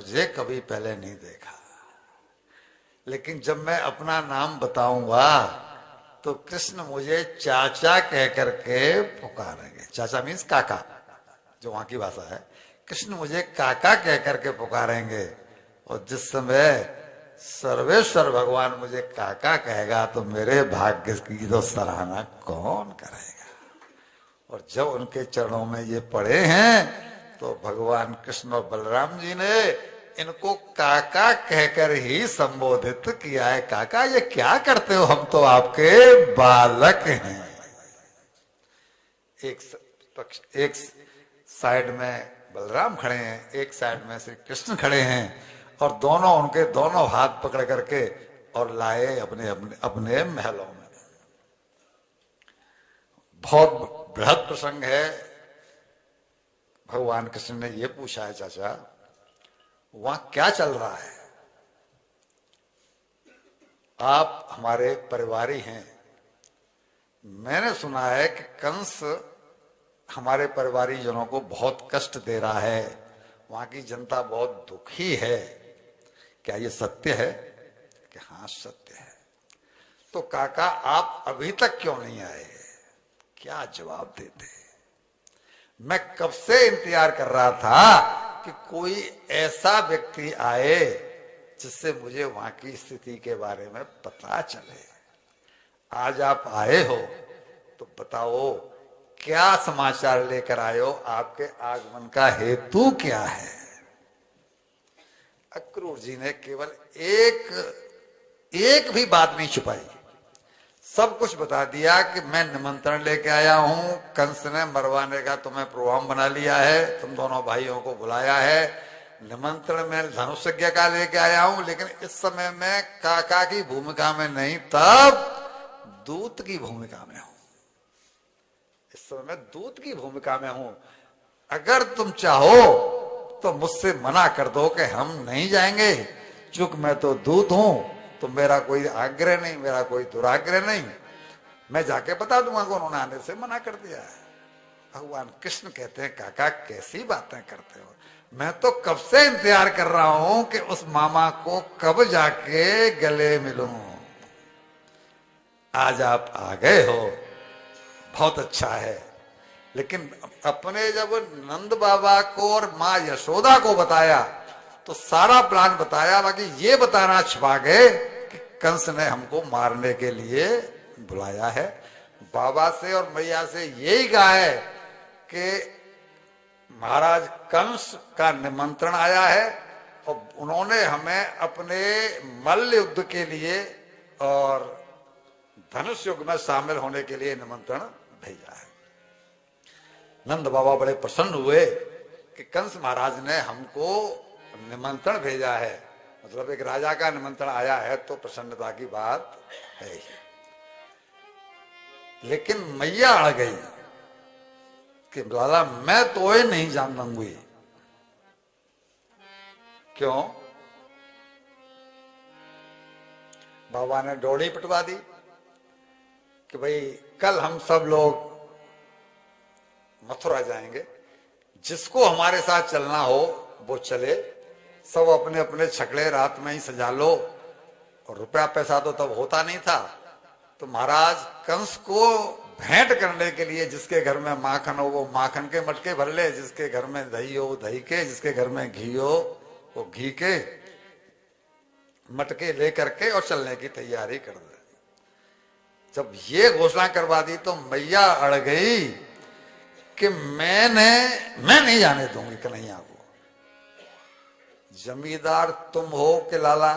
तुझे कभी पहले नहीं देखा, लेकिन जब मैं अपना नाम बताऊंगा तो कृष्ण मुझे चाचा कह करके पुकारेंगे। चाचा मीन्स काका, जो वहां की भाषा है। कृष्ण मुझे काका कह करके पुकारेंगे, और जिस समय सर्वेश्वर भगवान मुझे काका कहेगा तो मेरे भाग्य की तो सराहना कौन करेगा। और जब उनके चरणों में ये पड़े हैं तो भगवान कृष्ण और बलराम जी ने इनको काका कहकर ही संबोधित किया है। काका ये क्या करते हो, हम तो आपके बालक हैं। एक साइड में बलराम खड़े हैं, एक साइड में श्री कृष्ण खड़े हैं, और दोनों उनके दोनों हाथ पकड़ करके और लाए अपने अपने अपने महलों में। बहुत बृहद प्रसंग है। भगवान कृष्ण ने ये पूछा है, चाचा वहां क्या चल रहा है? आप हमारे परिवारी हैं, मैंने सुना है कि कंस हमारे परिवारी जनों को बहुत कष्ट दे रहा है, वहां की जनता बहुत दुखी है, क्या ये सत्य है? कि हाँ सत्य है। तो काका आप अभी तक क्यों नहीं आए? क्या जवाब देते? मैं कब से इंतजार कर रहा था कि कोई ऐसा व्यक्ति आए जिससे मुझे वहां की स्थिति के बारे में पता चले। आज आप आए हो तो बताओ क्या समाचार लेकर आए हो, आपके आगमन का हेतु क्या है? अक्रूर जी ने केवल एक भी बात नहीं छुपाई, सब कुछ बता दिया कि मैं निमंत्रण लेके आया हूं, कंस ने मरवाने का तुम्हें प्रोग्राम बना लिया है, तुम दोनों भाइयों को बुलाया है, निमंत्रण में धनुषज्ञ का लेके आया हूं, लेकिन इस समय मैं काका की भूमिका में नहीं, तब दूत की भूमिका में हूं। इस समय मैं दूत की भूमिका में हूं। अगर तुम चाहो तो मुझसे मना कर दो कि हम नहीं जाएंगे, चूंकि मैं तो दूत हूं, तो मेरा कोई आग्रह नहीं, मेरा कोई दुराग्रह नहीं, मैं जाके बता दूंगा कि उन्होंने आने से मना कर दिया है। भगवान कृष्ण कहते हैं काका कैसी बातें करते हो, मैं तो कब से इंतजार कर रहा हूं कि उस मामा को कब जाके गले मिलूं। आज आप आ गए हो, बहुत अच्छा है। लेकिन अपने जब नंद बाबा को और माँ यशोदा को बताया तो सारा प्लान बताया, बाकी ये बताना छुपा गए कि कंस ने हमको मारने के लिए बुलाया है। बाबा से और मैया से यही कहा है कि महाराज कंस का निमंत्रण आया है और उन्होंने हमें अपने मल्ल युद्ध के लिए और धनुष युग में शामिल होने के लिए निमंत्रण भेजा है। नंद बाबा बड़े प्रसन्न हुए कि कंस महाराज ने हमको निमंत्रण भेजा है, मतलब एक राजा का निमंत्रण आया है तो प्रसन्नता की बात है ही। लेकिन मैया अड़ गई कि लाला मैं तो ये नहीं जान दूंगी। क्यों? बाबा ने डोरी पिटवा दी कि भाई कल हम सब लोग मथुरा जाएंगे, जिसको हमारे साथ चलना हो वो चले, सब अपने अपने छकड़े रात में ही सजा लो। और रुपया पैसा तो तब होता नहीं था, तो महाराज कंस को भेंट करने के लिए जिसके घर में माखन हो वो माखन के मटके भर ले, जिसके घर में दही हो दही के, जिसके घर में घी हो वो घी के मटके लेकर के और चलने की तैयारी कर दे। जब ये घोषणा करवा दी तो मैया अड़ गई कि मैं नहीं जाने दूंगी कन्हैया को। जमींदार तुम हो कि लाला,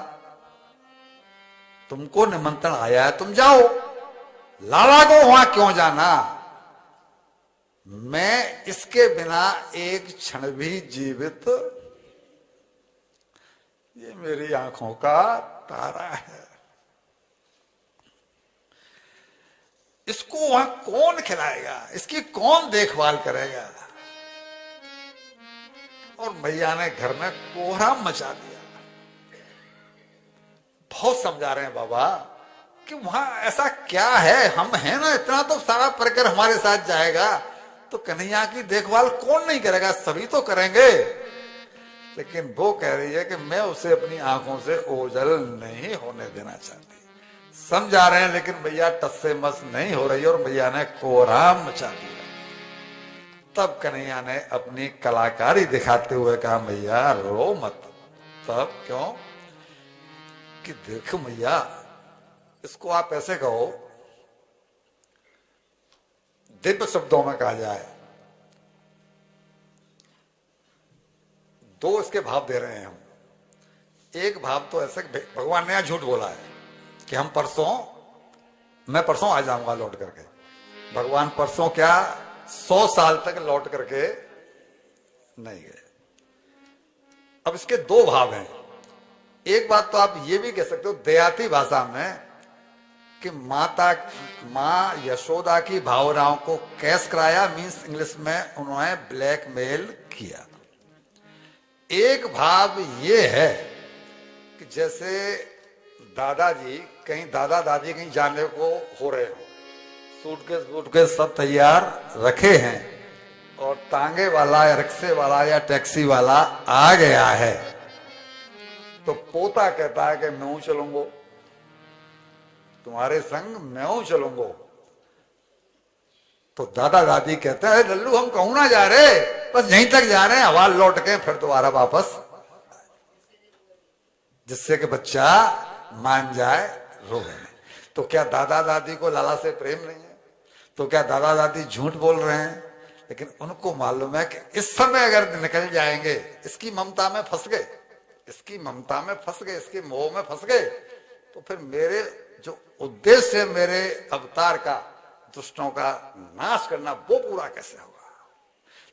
तुमको निमंत्रण आया है तुम जाओ, लाला को वहां क्यों जाना? मैं इसके बिना एक क्षण भी जीवित, ये मेरी आंखों का तारा है, इसको वहां कौन खिलाएगा, इसकी कौन देखभाल करेगा? और मैया ने घर में कोहराम मचा दिया। बहुत समझा रहे हैं बाबा कि वहां ऐसा क्या है, हम हैं ना, इतना तो सारा परिकर हमारे साथ जाएगा तो कन्हैया की देखभाल कौन नहीं करेगा, सभी तो करेंगे। लेकिन वो कह रही है कि मैं उसे अपनी आंखों से ओझल नहीं होने देना चाहती। समझा रहे हैं, लेकिन भैया टस से मस नहीं हो रही और भैया ने कोहराम मचा दिया। तब कन्हैया ने अपनी कलाकारी दिखाते हुए कहा, भैया रो मत। तब क्यों? कि देखो भैया, इसको आप ऐसे कहो, दिव्य शब्दों में कहा जाए, दो इसके भाव दे रहे हैं हम। एक भाव तो ऐसे, भगवान ने यहाँ झूठ बोला है कि मैं परसों आ जाऊंगा लौट करके। भगवान परसों क्या 100 साल तक लौट करके नहीं गए। अब इसके दो भाव हैं। एक बात तो आप ये भी कह सकते हो देहाती भाषा में कि माँ यशोदा की भावनाओं को कैश कराया, मीन्स इंग्लिश में उन्होंने ब्लैकमेल किया। एक भाव ये है कि जैसे दादाजी कहीं, दादा दादी कहीं जाने को हो रहे हो, सूटकेस सब तैयार रखे हैं और तांगे वाला या रिक्शे वाला या टैक्सी वाला आ गया है, तो पोता कहता है कि मैं चलूंगा तुम्हारे संग, मैं चलूंगा। तो दादा दादी कहते हैं, लल्लू हम कहूं ना जा रहे, बस यहीं तक जा रहे हैं, हवा लौट के फिर दोबारा वापस, जिससे कि बच्चा मान जाए रोवे। तो क्या दादा दादी को लाला से प्रेम नहीं है? तो क्या दादा दादी झूठ बोल रहे हैं? लेकिन उनको मालूम है कि इस समय अगर निकल जाएंगे, इसकी ममता में फंस गए, इसकी ममता में फंस गए, इसके मोह में फंस गए, तो फिर मेरे जो उद्देश्य है मेरे अवतार का, दुष्टों का नाश करना, वो पूरा कैसे होगा?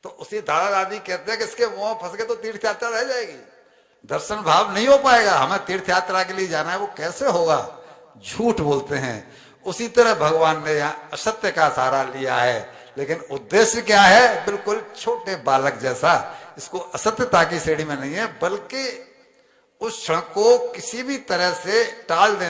तो उसी दादा दादी कहते हैं कि इसके मुंह फंस गए तो तीर्थ यात्रा रह जाएगी, दर्शन भाव नहीं हो पाएगा, हमें तीर्थ यात्रा के लिए जाना है, वो कैसे होगा? झूठ बोलते हैं। उसी तरह भगवान ने यहाँ असत्य का सहारा लिया है, लेकिन उद्देश्य क्या है? बिल्कुल छोटे बालक जैसा, इसको असत्यता की श्रेणी में नहीं है, बल्कि उस क्षण को किसी भी तरह से टाल देना।